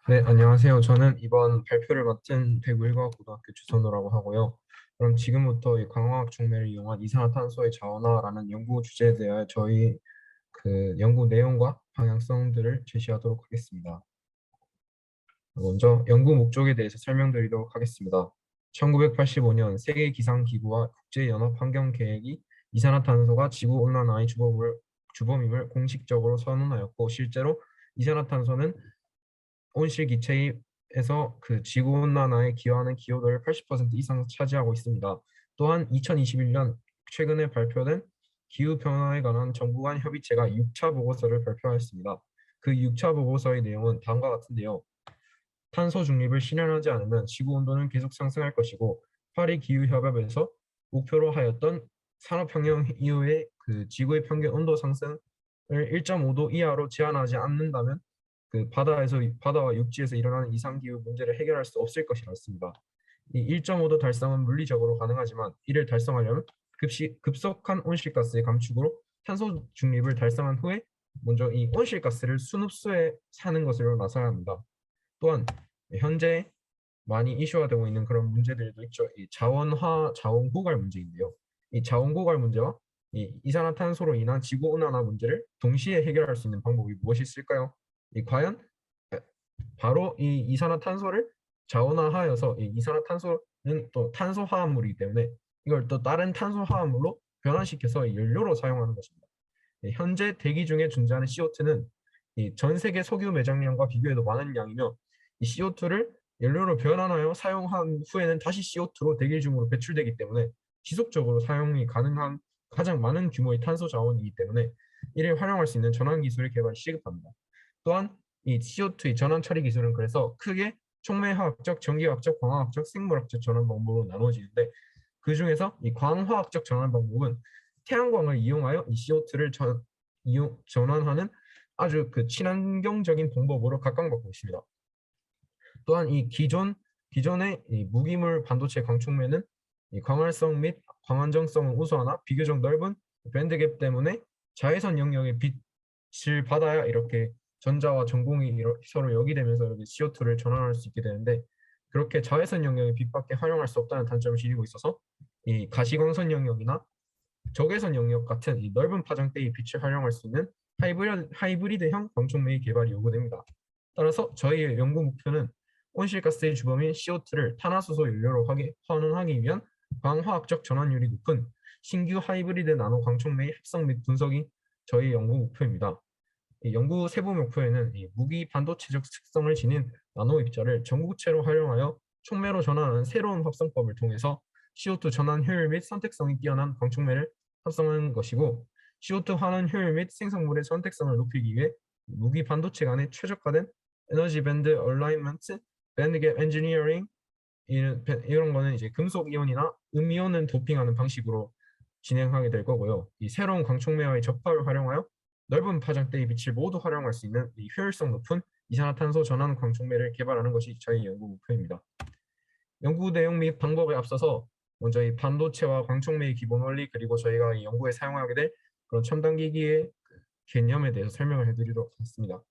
네, 안녕하세요. 저는 이번 발표를 맡은 대구일과고등학교 주선호라고 하고요. 그럼 지금부터 이 광화학 촉매를 이용한 이산화탄소의 자원화라는 연구 주제에 대해 저희 연구 내용과 방향성들을 제시하도록 하겠습니다. 먼저 연구 목적에 대해서 설명드리도록 하겠습니다. 1985년 세계기상기구와 국제연합환경계획이 이산화탄소가 지구온난화의 주범임을 공식적으로 선언하였고, 실제로 이산화탄소는 온실기체에서 지구 온난화에 기여하는 기여도를 80% 이상 차지하고 있습니다. 또한 2021년 최근에 발표된 기후 변화에 관한 정부 간 협의체가 6차 보고서를 발표하였습니다. 그 6차 보고서의 내용은 다음과 같은데요. 탄소 중립을 실현하지 않으면 지구 온도는 계속 상승할 것이고, 파리 기후 협약에서 목표로 하였던 산업혁명 이후에 지구의 평균 온도 상승을 1.5도 이하로 제한하지 않는다면 바다와 육지에서 일어나는 이상기후 문제를 해결할 수 없을 것이었습니다. 이 1.5도 달성은 물리적으로 가능하지만, 이를 달성하려면 급속한 온실가스의 감축으로 탄소 중립을 달성한 후에 먼저 이 온실가스를 순흡수해 사는 것으로 나서야 합니다. 또한 현재 많이 이슈화되고 있는 그런 문제들도 있죠. 이 자원화, 자원 고갈 문제인데요. 이 자원 고갈 문제와 이 이산화탄소로 인한 지구 온난화 문제를 동시에 해결할 수 있는 방법이 무엇이 있을까요? 과연 바로 이 이산화탄소를 자원화하여서, 이 이산화탄소는 또 탄소 화합물이기 때문에 이걸 또 다른 탄소 화합물로 변환시켜서 연료로 사용하는 것입니다. 현재 대기 중에 존재하는 CO2는 전 세계 석유 매장량과 비교해도 많은 양이며, 이 CO2를 연료로 변환하여 사용한 후에는 다시 CO2로 대기 중으로 배출되기 때문에 지속적으로 사용이 가능한 가장 많은 규모의 탄소 자원이기 때문에 이를 활용할 수 있는 전환 기술을 개발 시급합니다. 또한 이 CO2의 전환 처리 기술은 그래서 크게 촉매화학적, 전기화학적, 광화학적, 생물학적 전환 방법으로 나누어지는데, 그 중에서 이 광화학적 전환 방법은 태양광을 이용하여 이 CO2를 전환하는 아주 친환경적인 방법으로 각광받고 있습니다. 또한 이 기존의 이 무기물 반도체 광촉매는 이 광활성 및 광안정성을 우수하나 비교적 넓은 밴드갭 때문에 자외선 영역의 빛을 받아야 이렇게 전자와 전공이 서로 역이되면서 이렇게 CO2를 전환할 수 있게 되는데, 그렇게 자외선 영역의 빛밖에 활용할 수 없다는 단점을 지니고 있어서 이 가시광선 영역이나 적외선 영역 같은 이 넓은 파장대의 빛을 활용할 수 있는 하이브리드형 광촉매의 개발이 요구됩니다. 따라서 저희의 연구 목표는 온실가스의 주범인 CO2를 탄화수소 연료로 환원하기 위한 광화학적 전환율이 높은 신규 하이브리드 나노 광촉매의 합성 및 분석이 저희 연구 목표입니다. 이 연구 세부 목표에는 이 무기 반도체적 특성을 지닌 나노 입자를 전구체로 활용하여 촉매로 전환하는 새로운 합성법을 통해서 CO2 전환 효율 및 선택성이 뛰어난 광촉매를 합성하는 것이고, CO2 환원 효율 및 생성물의 선택성을 높이기 위해 무기 반도체 간의 최적화된 에너지 밴드 얼라이먼트, 밴드갭 엔지니어링, 이런 거는 이제 금속 이온이나 음이온을 도핑하는 방식으로 진행하게 될 거고요. 이 새로운 광촉매와의 접합을 활용하여 넓은 파장대의 빛을 모두 활용할 수 있는 이 효율성 높은 이산화탄소 전환 광촉매를 개발하는 것이 저희 연구 목표입니다. 연구 내용 및 방법에 앞서서 먼저 이 반도체와 광촉매의 기본 원리, 그리고 저희가 이 연구에 사용하게 될 그런 첨단 기기의 개념에 대해서 설명을 해드리도록 하겠습니다.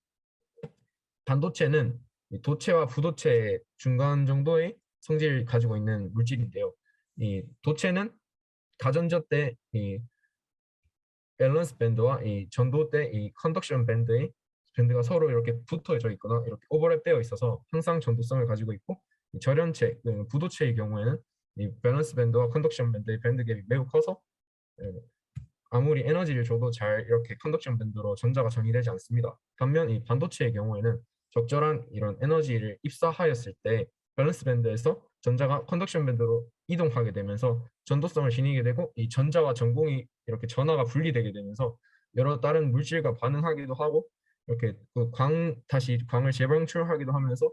반도체는 도체와 부도체 중간 정도의 성질을 가지고 있는 물질인데요. 이 도체는 가전저 때 이 밸런스 밴드와 이 전도 때 이 컨덕션 밴드가 서로 이렇게 붙어져 있거나 이렇게 오버랩되어 있어서 항상 전도성을 가지고 있고, 이 절연체, 부도체의 경우에는 이 밸런스 밴드와 컨덕션 밴드의 밴드갭이 매우 커서 아무리 에너지를 줘도 잘 이렇게 컨덕션 밴드로 전자가 정리되지 않습니다. 반면 이 반도체의 경우에는 적절한 이런 에너지를 입사하였을 때 밸런스 밴드에서 전자가 컨덕션 밴드로 이동하게 되면서 전도성을 지니게 되고, 이 전자와 전공이 이렇게 전하가 분리되게 되면서 여러 다른 물질과 반응하기도 하고, 이렇게 다시 광을 재방출하기도 하면서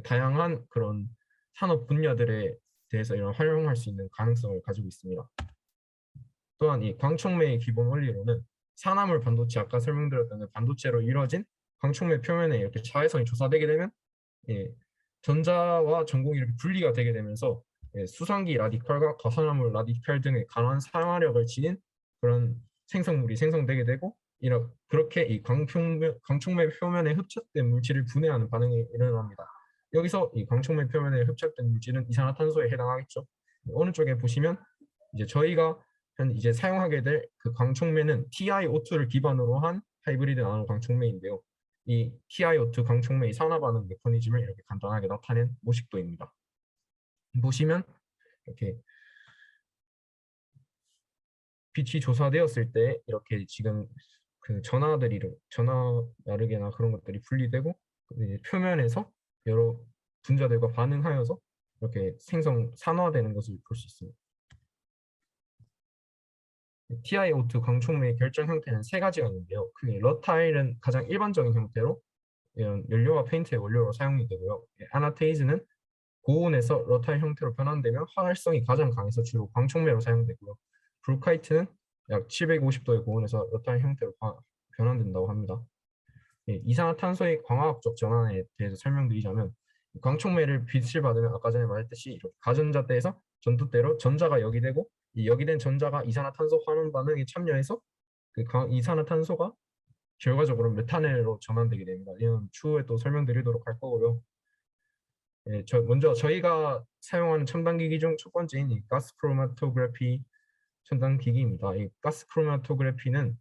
다양한 그런 산업 분야들에 대해서 이런 활용할 수 있는 가능성을 가지고 있습니다. 또한 이 광촉매의 기본 원리로는 산화물 반도체, 아까 설명드렸던 그 반도체로 이루어진 광촉매 표면에 이렇게 자외선이 조사되게 되면 예, 전자와 전공이 이렇게 분리가 되게 되면서 수상기 라디칼과 가산화물 라디칼 등의 강한 산화력을 지닌 그런 생성물이 생성되게 되고, 그렇게 이 광촉매 표면에 흡착된 물질을 분해하는 반응이 일어납니다. 여기서 이 광촉매 표면에 흡착된 물질은 이산화탄소에 해당하겠죠. 어느 쪽에 보시면 이제 저희가 이제 사용하게 될 그 광촉매는 TiO2를 기반으로 한 하이브리드 나노 광촉매인데요. 이 TiO2 광촉매 산화 반응 메커니즘을 이렇게 간단하게 나타낸 모식도입니다. 보시면 이렇게 빛이 조사되었을 때 이렇게 지금 그 전하 야르게나 그런 것들이 분리되고 표면에서 여러 분자들과 반응하여서 이렇게 산화되는 것을 볼 수 있습니다. TiO2 광촉매의 결정 형태는 세 가지가 있는데요. 크게 러타일은 가장 일반적인 형태로 이런 연료와 페인트의 원료로 사용이 되고요. 아나테이즈는 고온에서 러타일 형태로 변환되며 활성이 가장 강해서 주로 광촉매로 사용되고요. 브루카이트는 약 750도의 고온에서 러타일 형태로 변환된다고 합니다. 이산화탄소의 광화학적 전환에 대해서 설명드리자면 광촉매를 빛을 받으면 아까 전에 말했듯이 이렇게 가전자대에서 전두대로 전자가 역이되고 이 역이된 전자가 이산화탄소 환원 반응에 참여해서 그 이산화탄소가 결과적으로 메탄헬로 전환되게 됩니다. 이건 추후에 또 설명드리도록 할 거고요. 먼저 저희가 사용하는 첨단기기 중 첫 번째인 이 가스 크로마토그래피 첨단기기입니다. 이 가스 크로마토그래피는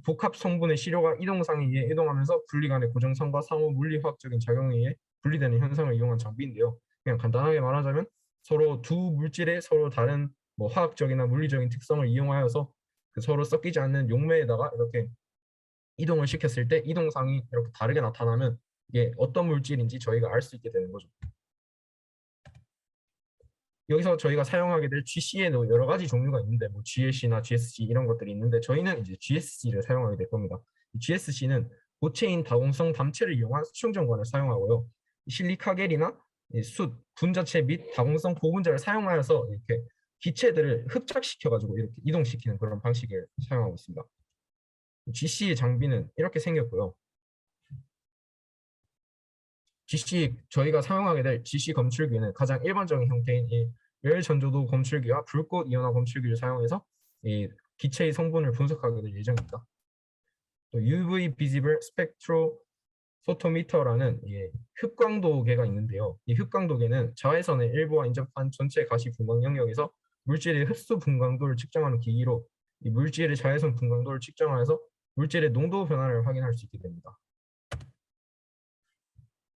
복합 성분의 시료가 이동상에 의해 이동하면서 분리 간의 고정성과 상호 물리화학적인 작용에 의해 분리되는 현상을 이용한 장비인데요. 그냥 간단하게 말하자면 서로 두 물질의 서로 다른 화학적이나 물리적인 특성을 이용하여서 그 서로 섞이지 않는 용매에다가 이렇게 이동을 시켰을 때 이동상이 이렇게 다르게 나타나면 이게 어떤 물질인지 저희가 알 수 있게 되는 거죠. 여기서 저희가 사용하게 될 GC에도 여러 가지 종류가 있는데 GLC나 GSC 이런 것들이 있는데 저희는 이제 GSC를 사용하게 될 겁니다. GSC는 고체인 다공성 담체를 이용한 수평전관을 사용하고요. 실리카겔이나 숯, 분자체 및 다공성 고분자를 사용하여서 이렇게 기체들을 흡착시켜가지고 이렇게 이동시키는 그런 방식을 사용하고 있습니다. GC 장비는 이렇게 생겼고요. 저희가 사용하게 될 GC 검출기는 가장 일반적인 형태인 이 열전조도 검출기와 불꽃 이온화 검출기를 사용해서 이 기체의 성분을 분석하게 될 예정입니다. 또 UV Visible Spectrophotometer라는 흑광도계가 있는데요. 이 흑광도계는 자외선의 일부와 인접한 전체 가시 분광 영역에서 물질의 흡수 분광도를 측정하는 기기로 이 물질의 자외선 분광도를 측정하여서 물질의 농도 변화를 확인할 수 있게 됩니다.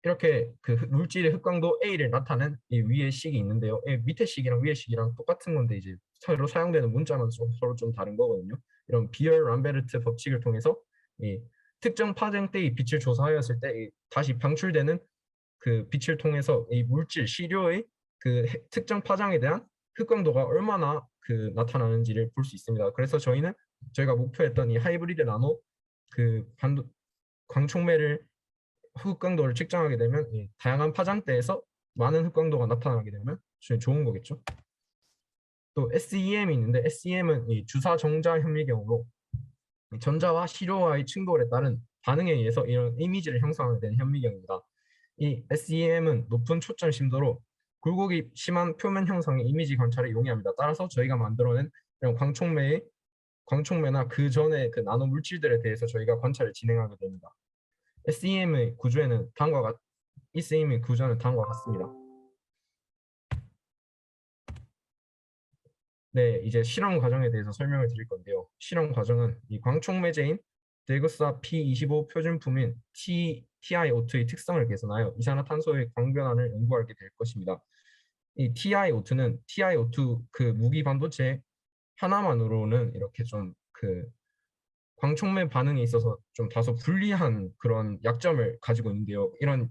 이렇게 그 물질의 흑광도 A를 나타낸 이 위의 식이 있는데요. 밑에 식이랑 위의 식이랑 똑같은 건데 이제 서로 사용되는 문자만 서로 좀 다른 거거든요. 이런 비얼-람베르트 법칙을 통해서 이 특정 파장대의 빛을 조사하였을 때 다시 방출되는 그 빛을 통해서 이 물질 시료의 그 특정 파장에 대한 흑광도가 얼마나 그 나타나는지를 볼 수 있습니다. 그래서 저희가 목표했던 이 하이브리드 나노 그 광촉매를 흑광도를 측정하게 되면 다양한 파장대에서 많은 흑광도가 나타나게 되면 좋은 거겠죠. 또 SEM이 있는데 SEM은 주사 정자 현미경으로 전자와 시료와의 충돌에 따른 반응에 의해서 이런 이미지를 형성하게 되는 현미경입니다. 이 SEM은 높은 초점 심도로 굴곡이 심한 표면 형성의 이미지 관찰에 용이합니다. 따라서 저희가 만들어낸 이런 광촉매나 그 전에 그 나노 물질들에 대해서 저희가 관찰을 진행하게 됩니다. SEM의 구조는 다음과 같습니다. 네, 이제 실험 과정에 대해서 설명을 드릴 건데요. 실험 과정은 이 광촉매제인 데그사 P25 표준품인 TiO2의 특성을 개선하여 이산화탄소의 광변환을 연구하게 될 것입니다. 이 TiO2 그 무기 반도체 하나만으로는 이렇게 좀 그 광촉매 반응에 있어서 좀 다소 불리한 그런 약점을 가지고 있는데요. 이런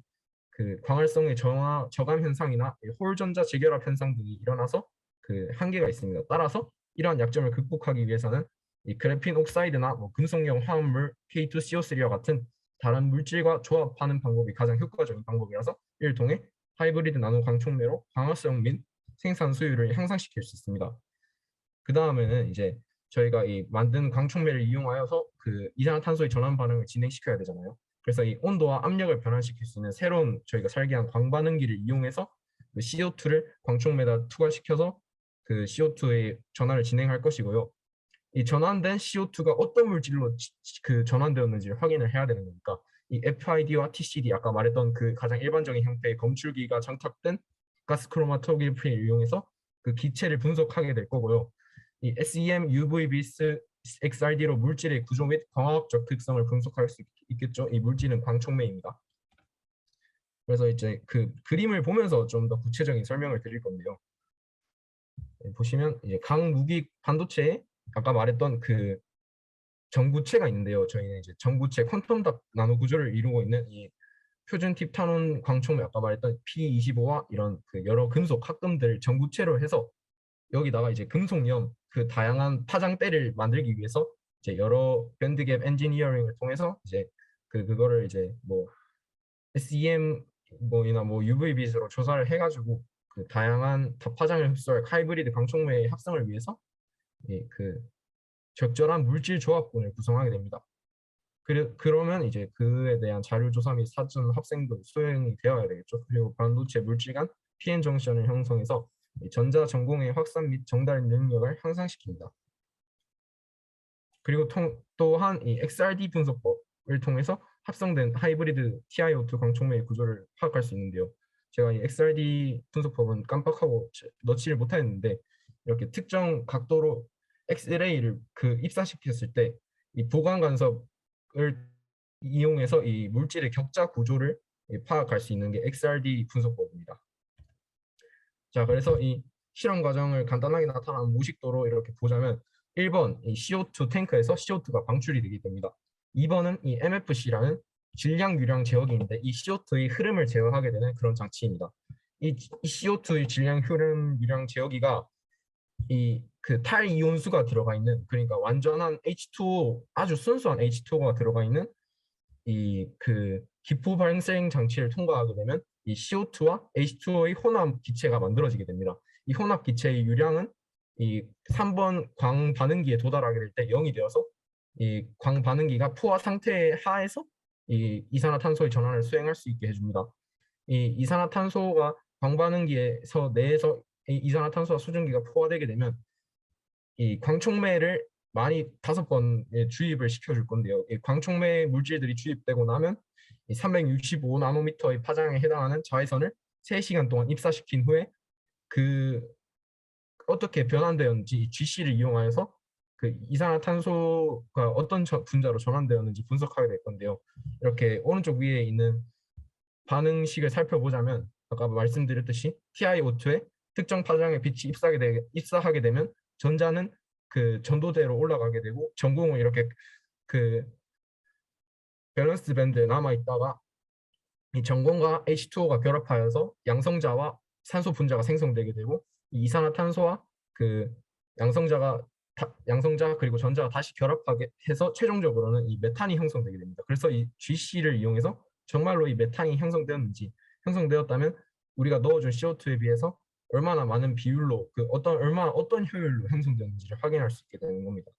그 광활성의 저감 현상이나 홀 전자 재결합 현상 등이 일어나서 그 한계가 있습니다. 따라서 이러한 약점을 극복하기 위해서는 이 그래핀 옥사이드나 금속용 화합물 K2CO3와 같은 다른 물질과 조합하는 방법이 가장 효과적인 방법이라서 이를 통해 하이브리드 나노 광촉매로 광활성 및 생산 수율을 향상시킬 수 있습니다. 그 다음에는 이제 저희가 이 만든 광촉매를 이용하여서 그 이산화탄소의 전환 반응을 진행시켜야 되잖아요. 그래서 이 온도와 압력을 변환시킬 수 있는 새로운 저희가 설계한 광반응기를 이용해서 그 CO2를 광촉매에다 투과시켜서 그 CO2의 전환을 진행할 것이고요. 이 전환된 CO2가 어떤 물질로 그 전환되었는지를 확인을 해야 되는 거니까 이 FID와 TCD 아까 말했던 그 가장 일반적인 형태의 검출기가 장착된 가스 크로마토그래피를 이용해서 그 기체를 분석하게 될 거고요. 이 SEM, UVBIS, XRD로 물질의 구조 및 광학적 특성을 분석할 수 있겠죠. 이 물질은 광촉매입니다. 그래서 이제 그 그림을 보면서 좀 더 구체적인 설명을 드릴 건데요. 보시면 이제 강무기 반도체에 아까 말했던 그 전구체가 있는데요. 저희는 이제 전구체 퀀텀 닷 나노 구조를 이루고 있는 이 표준 팁타논 광촉매 아까 말했던 P25와 이런 그 여러 금속 합금들을 전구체로 해서 여기다가 이제 금속염 그 다양한 파장대를 만들기 위해서 이제 여러 밴드갭 엔지니어링을 통해서 이제 그거를 이제 뭐 SEM 뭐이나 뭐 UV빛으로 조사를 해가지고 그 다양한 파장을 흡수할 하이브리드 광촉매의 합성을 위해서 그 적절한 물질 조합군을 구성하게 됩니다. 그러면 이제 그에 대한 자료 조사 및 사전 합생도 수행이 되어야 되겠죠. 그리고 반도체 물질 간 PN 정션을 형성해서 전자 전공의 확산 및 정달 능력을 향상시킵니다. 그리고 또한 이 XRD 분석법을 통해서 합성된 하이브리드 TiO2 광촉매의 구조를 파악할 수 있는데요. 제가 이 XRD 분석법은 깜빡하고 넣지를 못했는데 이렇게 특정 각도로 엑스레이를 그 입사시켰을 때 이 보강 간섭을 이용해서 이 물질의 격자 구조를 파악할 수 있는 게 XRD 분석법입니다. 자, 그래서 이 실험 과정을 간단하게 나타나는 모식도로 이렇게 보자면 1번 이 CO2 탱크에서 CO2가 방출이 되게 됩니다. 2번은 이 MFC라는 질량 유량 제어기인데 이 CO2의 흐름을 제어하게 되는 그런 장치입니다. 이 CO2의 질량 흐름 유량 제어기가 이 그 탈이온수가 들어가 있는 그러니까 완전한 H2O 아주 순수한 H2O가 들어가 있는 이 그 기포 발생 장치를 통과하게 되면 이 CO2와 H2O의 혼합 기체가 만들어지게 됩니다. 이 혼합 기체의 유량은 이 3번 광 반응기에 도달하게 될 때 0이 되어서 이 광 반응기가 포화 상태 하에서 이 이산화탄소의 전환을 수행할 수 있게 해줍니다. 이 이산화탄소가 광 반응기에서 내에서 이 이산화탄소와 수증기가 포화되게 되면 이 광촉매를 많이 5번 주입을 시켜줄 건데요. 이 광촉매 물질들이 주입되고 나면 이 365 나노미터의 파장에 해당하는 자외선을 3시간 동안 입사시킨 후에 그 어떻게 변환되었는지 GC를 이용하여서 그 이산화탄소가 어떤 분자로 전환되었는지 분석하게 될 건데요. 이렇게 오른쪽 위에 있는 반응식을 살펴보자면 아까 말씀드렸듯이 TiO2에 특정 파장의 빛이 입사하게 되면 전자는 그 전도대로 올라가게 되고 전공은 이렇게 그 밸런스 밴드에 남아 있다가 이 전공과 H2O가 결합하여서 양성자와 산소 분자가 생성되게 되고 이 이산화탄소와 그 양성자 그리고 전자가 다시 결합하게 해서 최종적으로는 이 메탄이 형성되게 됩니다. 그래서 이 GC를 이용해서 정말로 이 메탄이 형성되었다면 우리가 넣어준 CO2에 비해서 얼마나 많은 비율로 어떤 효율로 형성되는지를 확인할 수 있게 되는 겁니다.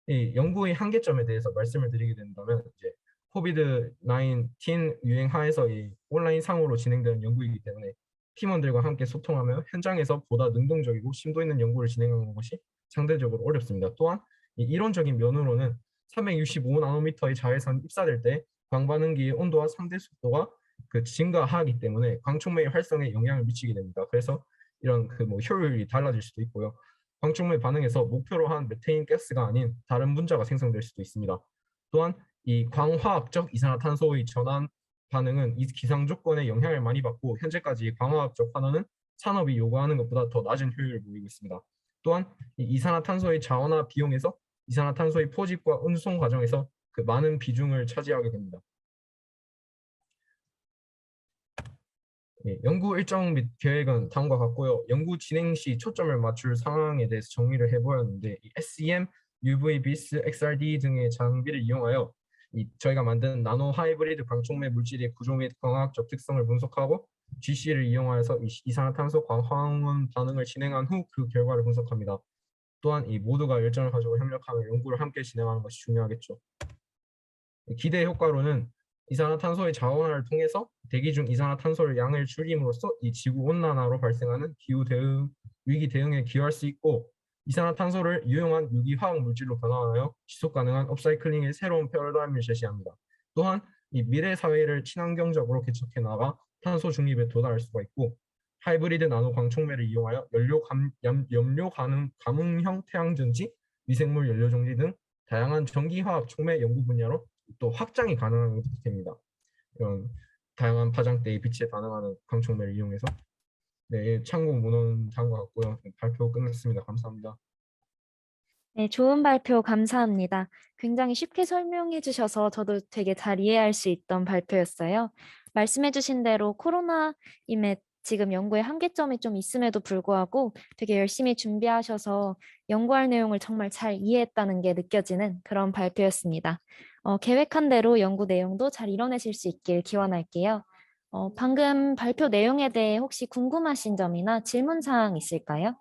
이 연구의 한계점에 대해서 말씀을 드리게 된다면 이제 코비드-19 유행하에서 이 온라인 상으로 진행되는 연구이기 때문에 팀원들과 함께 소통하며 현장에서 보다 능동적이고 심도 있는 연구를 진행하는 것이 상대적으로 어렵습니다. 또한 이 이론적인 면으로는 365 나노미터의 자외선 입사될 때 광반응기의 온도와 상대 속도가 그 증가하기 때문에 광촉매의 활성에 영향을 미치게 됩니다. 그래서 이런 그 뭐 효율이 달라질 수도 있고요. 광촉매 반응에서 목표로 한 메테인 가스가 아닌 다른 분자가 생성될 수도 있습니다. 또한 이 광화학적 이산화탄소의 전환 반응은 이 기상 조건에 영향을 많이 받고 현재까지 광화학적 환원은 산업이 요구하는 것보다 더 낮은 효율을 보이고 있습니다. 또한 이 이산화탄소의 자원화 비용에서 이산화탄소의 포집과 운송 과정에서 그 많은 비중을 차지하게 됩니다. 연구 일정 및 계획은 다음과 같고요. 연구 진행 시 초점을 맞출 상황에 대해서 정리를 해보았는데 SEM, UV-BIS, XRD 등의 장비를 이용하여 저희가 만든 나노 하이브리드 광촉매 물질의 구조 및 광학적 특성을 분석하고 GC를 이용하여서 이산화탄소 광화원 반응을 진행한 후 그 결과를 분석합니다. 또한 이 모두가 열정을 가지고 협력하며 연구를 함께 진행하는 것이 중요하겠죠. 기대 효과로는 이산화탄소의 자원화를 통해서 대기 중 이산화탄소를 양을 줄임으로써 이 지구 온난화로 발생하는 기후 대응 위기 대응에 기여할 수 있고 이산화탄소를 유용한 유기화학 물질로 변환하여 지속 가능한 업사이클링의 새로운 패러다임을 제시합니다. 또한 이 미래 사회를 친환경적으로 개척해 나가 탄소 중립에 도달할 수가 있고, 하이브리드 나노 광촉매를 이용하여 염료 감응형 태양전지, 미생물 연료 정지 등 다양한 전기화학 촉매 연구 분야로 또 확장이 가능하게 됩니다. 이런 다양한 파장대의 빛에 반응하는 광촉매를 이용해서. 네, 참고 문헌 다것 같고요. 발표 끝났습니다. 감사합니다. 네, 좋은 발표 감사합니다. 굉장히 쉽게 설명해 주셔서 저도 되게 잘 이해할 수 있던 발표였어요. 말씀해 주신 대로 코로나임에 지금 연구에 한계점이 좀 있음에도 불구하고 되게 열심히 준비하셔서 연구할 내용을 정말 잘 이해했다는 게 느껴지는 그런 발표였습니다. 계획한 대로 연구 내용도 잘 이뤄내실 수 있길 기원할게요. 방금 발표 내용에 대해 혹시 궁금하신 점이나 질문 사항 있을까요?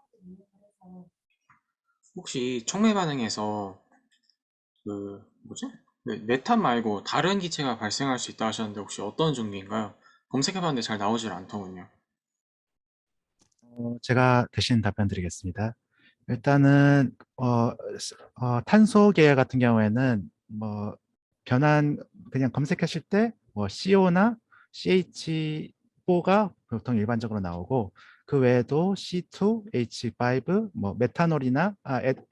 혹시 촉매 반응에서 그 뭐지? 메탄 말고 다른 기체가 발생할 수 있다 하셨는데 혹시 어떤 종류인가요? 검색해봤는데 잘 나오질 않더군요. 제가 대신 답변 드리겠습니다. 일단은 탄소 계열 같은 경우에는 뭐 변환 그냥 검색하실 때 뭐 CO나 CH4가 보통 일반적으로 나오고, 그 외에도 C2, H5, 뭐 메탄올이나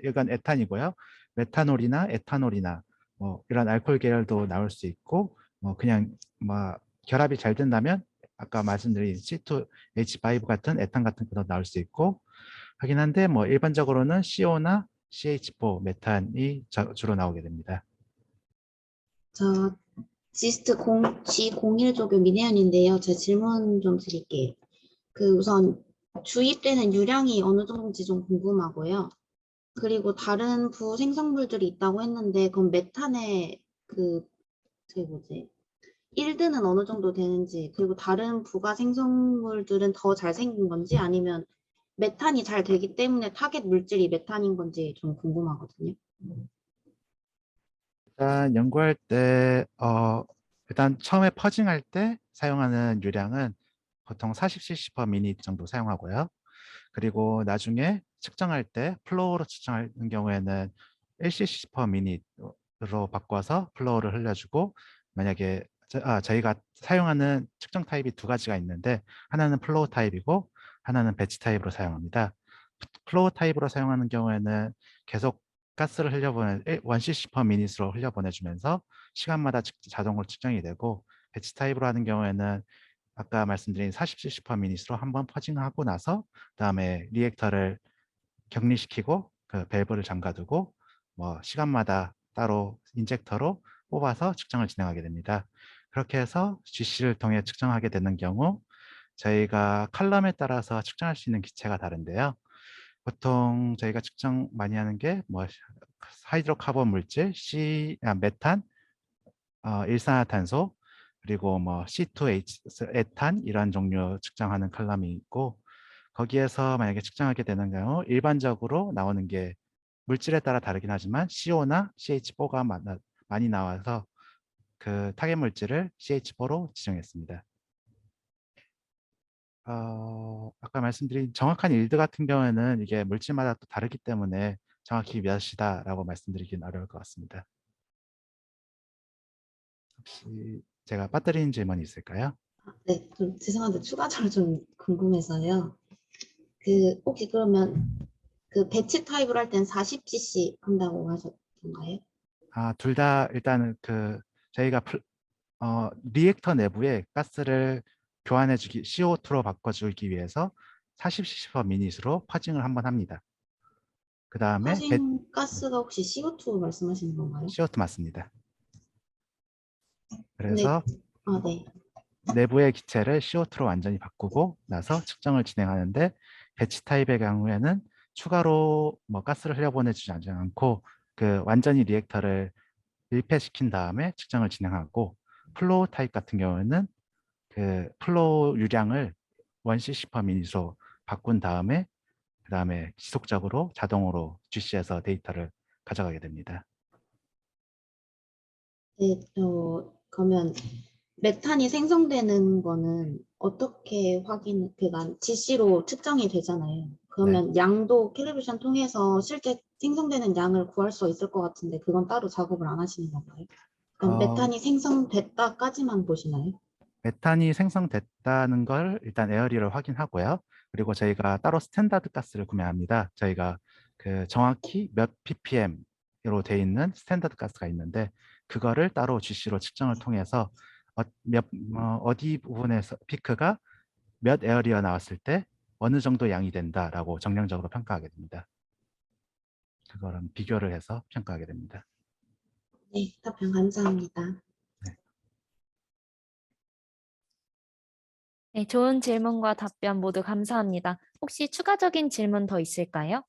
이건 에탄이고요. 메탄올이나 에탄올이나 뭐 이런 알코올 계열도 나올 수 있고, 뭐 그냥 뭐 결합이 잘 된다면 아까 말씀드린 C2, H5 같은 에탄 같은 것도 나올 수 있고 하긴 한데, 뭐 일반적으로는 CO나 CH4, 메탄이 주로 나오게 됩니다. 저 지스트 0, G01조교 민혜연인데요. 제 질문 좀 드릴게요. 그 우선 주입되는 유량이 어느 정도인지 좀 궁금하고요. 그리고 다른 부생성물들이 있다고 했는데 그럼 메탄의 저기 뭐지? 1드는 어느 정도 되는지, 그리고 다른 부가 생성물들은 더 잘생긴 건지 아니면 메탄이 잘 되기 때문에 타겟 물질이 메탄인 건지 좀 궁금하거든요. 일단 연구할 때 일단 처음에 퍼징할 때 사용하는 유량은 보통 40cc per minute 정도 사용하고요. 그리고 나중에 측정할 때 플로우로 측정하는 경우에는 1cc per minute로 바꿔서 플로우를 흘려주고, 만약에 저희가 사용하는 측정 타입이 두 가지가 있는데, 하나는 플로우 타입이고 하나는 배치 타입으로 사용합니다. 플로우 타입으로 사용하는 경우에는 계속 가스를 흘려보내 1cc per minute로 흘려보내주면서 시간마다 자동으로 측정이 되고, 배치 타입으로 하는 경우에는 아까 말씀드린 40cc per minute로 한번 퍼징하고 나서 그다음에 리액터를 격리시키고 그 밸브를 잠가두고 뭐 시간마다 따로 인젝터로 뽑아서 측정을 진행하게 됩니다. 그렇게 해서 GC를 통해 측정하게 되는 경우 저희가 칼럼에 따라서 측정할 수 있는 기체가 다른데요. 보통 저희가 측정 많이 하는 게 뭐 하이드로카본 물질, 메탄, 일산화탄소, 그리고 뭐 C2H, 에탄 이런 종류 측정하는 칼럼이 있고, 거기에서 만약에 측정하게 되는 경우 일반적으로 나오는 게 물질에 따라 다르긴 하지만 CO나 CH4가 많이 나와서 그 타겟 물질을 CH4로 지정했습니다. 아까 말씀드린 정확한 일드 같은 경우에는 이게 물질마다 또 다르기 때문에 정확히 몇이다라고 말씀드리긴 어려울 것 같습니다. 혹시 제가 빠뜨리는 질문이 있을까요? 네, 좀 죄송한데 추가적으로 좀 궁금해서요. 혹시 그러면 배치 타입으로 할 땐 40cc 한다고 하셨던가요? 둘 다 일단은 저희가 리액터 내부에 가스를 교환해주기, CO2로 바꿔주기 위해서 40cc per minute로 퍼징을 한번 합니다. 그 다음에 퍼진 가스가 혹시 CO2 말씀하시는 건가요? CO2 맞습니다. 근데, 그래서 네. 내부의 기체를 CO2로 완전히 바꾸고 나서 측정을 진행하는데, 배치 타입의 경우에는 추가로 뭐 가스를 흘려보내주지 않고 완전히 리액터를 밀폐시킨 다음에 측정을 진행하고, 플로우 타입 같은 경우에는 플로우 유량을 1cc per minute로 바꾼 다음에 그 다음에 지속적으로 자동으로 GC에서 데이터를 가져가게 됩니다. 네, 그러면 메탄이 생성되는 거는 어떻게 그러니까 GC로 측정이 되잖아요. 그러면 양도 캘리브레이션 통해서 실제 생성되는 양을 구할 수 있을 것 같은데 그건 따로 작업을 안 하시는 건가요? 그럼 어, 메탄이 생성됐다까지만 보시나요? 메탄이 생성됐다는 걸 일단 에어리를 확인하고요. 그리고 저희가 따로 스탠다드 가스를 구매합니다. 저희가 그 정확히 몇 ppm으로 돼 있는 스탠다드 가스가 있는데 그거를 따로 GC로 측정을 통해서 어디 부분에서 피크가 몇 에어리어 나왔을 때 어느 정도 양이 된다라고 정량적으로 평가하게 됩니다. 그거랑 비교를 해서 평가하게 됩니다. 네, 답변 감사합니다. 네, 좋은 질문과 답변 모두 감사합니다. 혹시 추가적인 질문 더 있을까요?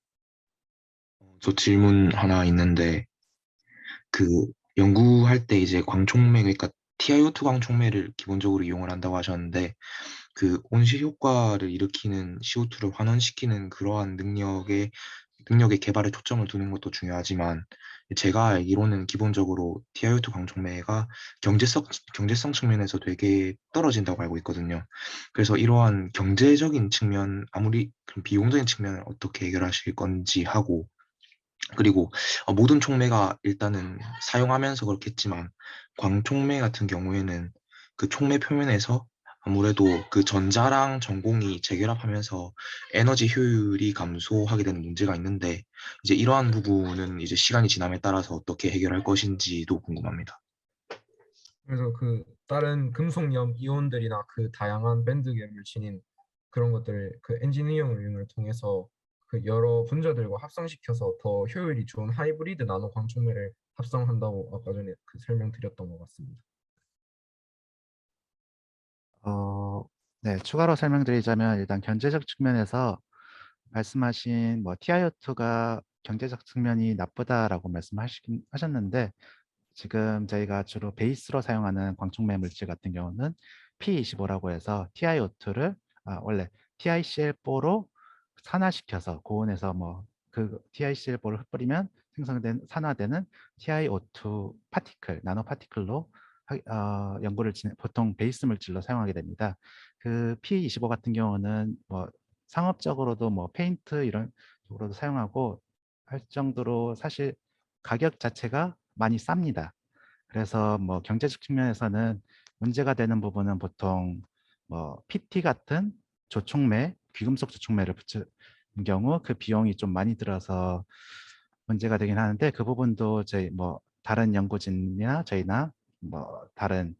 저 질문 하나 있는데, 그 연구할 때 이제 광촉매, 그러니까 TiO2 광촉매를 기본적으로 이용을 한다고 하셨는데, 그 온실 효과를 일으키는 CO2를 환원시키는 그러한 능력의 개발에 초점을 두는 것도 중요하지만, 제가 알기로는 기본적으로 TiO2 광촉매가 경제성 측면에서 되게 떨어진다고 알고 있거든요. 그래서 이러한 경제적인 측면, 아무리 그런 비용적인 측면을 어떻게 해결하실 건지 하고, 그리고 모든 촉매가 일단은 사용하면서 그렇겠지만 광촉매 같은 경우에는 그 촉매 표면에서 아무래도 그 전자랑 전공이 재결합하면서 에너지 효율이 감소하게 되는 문제가 있는데, 이제 이러한 부분은 이제 시간이 지남에 따라서 어떻게 해결할 것인지도 궁금합니다. 그래서 그 다른 금속염 이온들이나 그 다양한 밴드계 물질인 그런 것들을 그 엔지니어링을 통해서 그 여러 분자들과 합성시켜서 더 효율이 좋은 하이브리드 나노 광촉매를 합성한다고 아까 전에 그 설명드렸던 것 같습니다. 네, 추가로 설명드리자면 일단 경제적 측면에서 말씀하신 뭐 TiO2가 경제적 측면이 나쁘다라고 말씀하셨는데 지금 저희가 주로 베이스로 사용하는 광촉매 물질 같은 경우는 P25라고 해서 TiO2를 원래 TiCl4로 산화시켜서 고온에서 뭐 그 TiCl4를 흩뿌리면 산화되는 TiO2 파티클, 나노 파티클로 연구를 보통 베이스 물질로 사용하게 됩니다. 그 P25 같은 경우는 뭐 상업적으로도 뭐 페인트 이런 쪽으로도 사용하고 할 정도로 사실 가격 자체가 많이 쌉니다. 그래서 뭐 경제적 측면에서는 문제가 되는 부분은 보통 뭐 PT 같은 조촉매, 귀금속 조촉매를 붙이는 경우 그 비용이 좀 많이 들어서 문제가 되긴 하는데 그 부분도 저희 뭐 다른 연구진이나 저희나 뭐 다른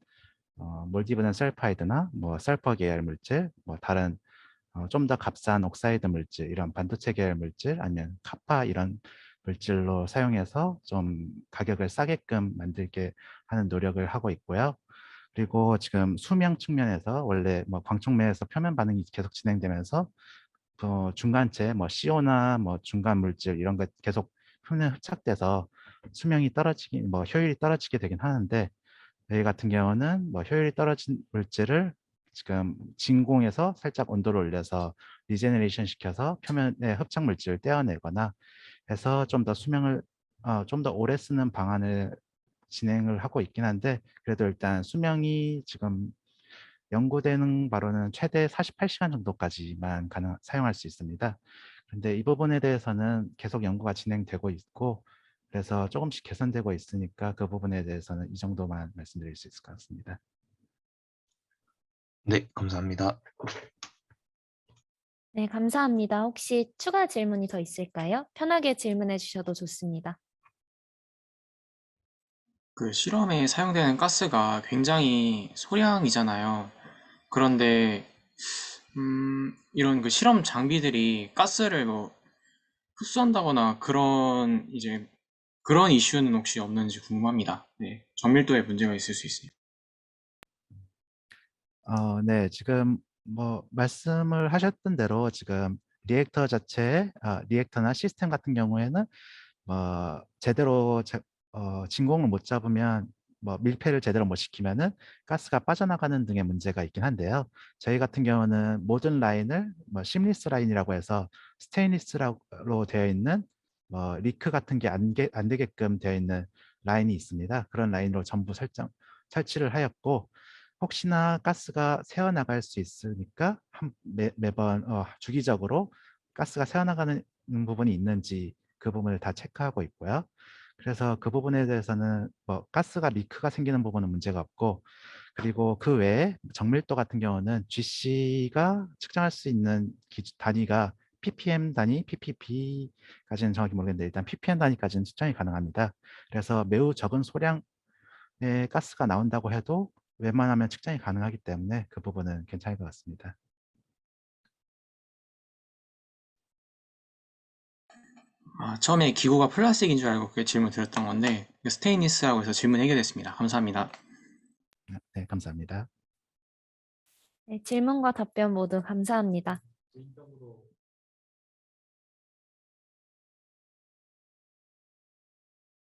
몰디브는 설파이드나 뭐 설퍼 계열 물질, 뭐 다른 좀 더 값싼 옥사이드 물질, 이런 반도체 계열 물질, 아니면 카파 이런 물질로 사용해서 좀 가격을 싸게끔 만들게 하는 노력을 하고 있고요. 그리고 지금 수명 측면에서 원래 뭐 광촉매에서 표면 반응이 계속 진행되면서 중간체 뭐 CO나 뭐 중간 물질 이런 것 계속 표면에 흡착돼서 수명이 떨어지기 뭐 효율이 떨어지게 되긴 하는데 저희 같은 경우는 뭐 효율이 떨어진 물질을 지금 진공에서 살짝 온도를 올려서 리제너레이션 시켜서 표면의 흡착 물질을 떼어내거나 해서 좀 더 수명을 좀 더 오래 쓰는 방안을 진행을 하고 있긴 한데 그래도 일단 수명이 지금 연구되는 바로는 최대 48시간 정도까지만 사용할 수 있습니다. 그런데 이 부분에 대해서는 계속 연구가 진행되고 있고 그래서 조금씩 개선되고 있으니까 그 부분에 대해서는 이 정도만 말씀드릴 수 있을 것 같습니다. 네, 감사합니다. 네, 감사합니다. 혹시 추가 질문이 더 있을까요? 편하게 질문해 주셔도 좋습니다. 그 실험에 사용되는 가스가 굉장히 소량이잖아요. 그런데 이런 그 실험 장비들이 가스를 뭐 흡수한다거나 그런 이슈는 혹시 없는지 궁금합니다. 네, 정밀도에 문제가 있을 수 있어요. 네, 지금 뭐 말씀을 하셨던 대로 지금 리액터 자체의 리액터나 시스템 같은 경우에는 제대로 진공을 못 잡으면 뭐 밀폐를 제대로 못 시키면은 가스가 빠져나가는 등의 문제가 있긴 한데요. 저희 같은 경우는 모든 라인을 뭐 심리스 라인이라고 해서 스테인리스로 되어 있는 리크 같은 게 안 되게끔 되어 있는 라인이 있습니다. 그런 라인으로 전부 설치를 하였고 혹시나 가스가 새어나갈 수 있으니까 매번 주기적으로 가스가 새어나가는 부분이 있는지 그 부분을 다 체크하고 있고요. 그래서 그 부분에 대해서는 뭐 가스가 리크가 생기는 부분은 문제가 없고, 그리고 그 외에 정밀도 같은 경우는 GC가 측정할 수 있는 단위가 ppm 단위, ppb까지는 정확히 모르겠는데 일단 ppm 단위까지는 측정이 가능합니다. 그래서 매우 적은 소량의 가스가 나온다고 해도 웬만하면 측정이 가능하기 때문에 그 부분은 괜찮을 것 같습니다. 처음에 기구가 플라스틱인 줄 알고 그렇게 질문 드렸던 건데 스테인리스라고 해서 질문 해결됐습니다. 감사합니다. 네, 감사합니다. 네, 질문과 답변 모두 감사합니다.